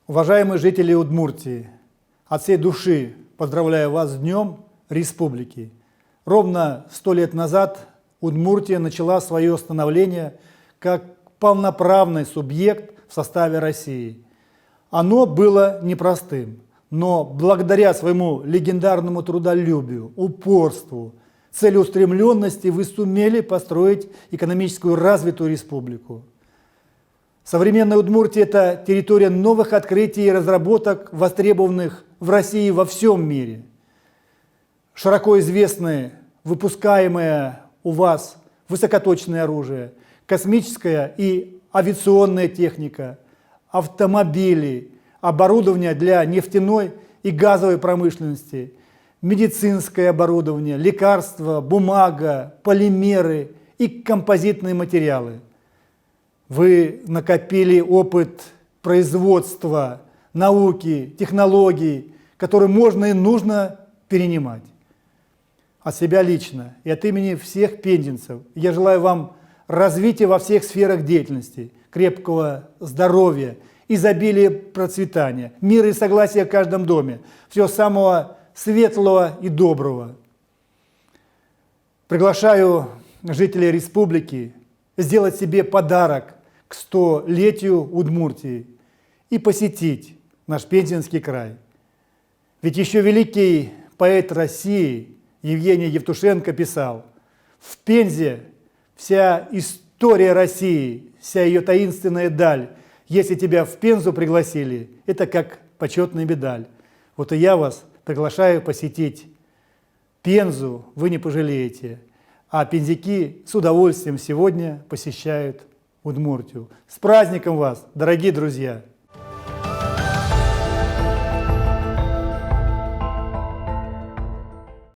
Уважаемые жители Удмуртии, от всей души поздравляю вас с Днем Республики. Ровно 100 лет назад Удмуртия начала свое становление как полноправный субъект в составе России. Оно было непростым, но благодаря своему легендарному трудолюбию, упорству, целеустремленности вы сумели построить экономическую развитую республику. Современная Удмуртия – это территория новых открытий и разработок, востребованных в России и во всем мире. Широко известны выпускаемое у вас высокоточное оружие, космическая и авиационная техника, автомобили, оборудование для нефтяной и газовой промышленности, медицинское оборудование, лекарства, бумага, полимеры и композитные материалы. Вы накопили опыт производства, науки, технологий, которые можно и нужно перенимать. От себя лично и от имени всех пензенцев я желаю вам развития во всех сферах деятельности, крепкого здоровья, изобилия процветания, мира и согласия в каждом доме, всего самого светлого и доброго. Приглашаю жителей республики сделать себе подарок к 100-летию Удмуртии и посетить наш Пензенский край. Ведь еще великий поэт России Евгений Евтушенко писал: «В Пензе вся история России, вся ее таинственная даль. Если тебя в Пензу пригласили, это как почетная медаль». Вот и я вас приглашаю посетить Пензу, вы не пожалеете. А пензяки с удовольствием сегодня посещают Удмуртию. С праздником вас, дорогие друзья!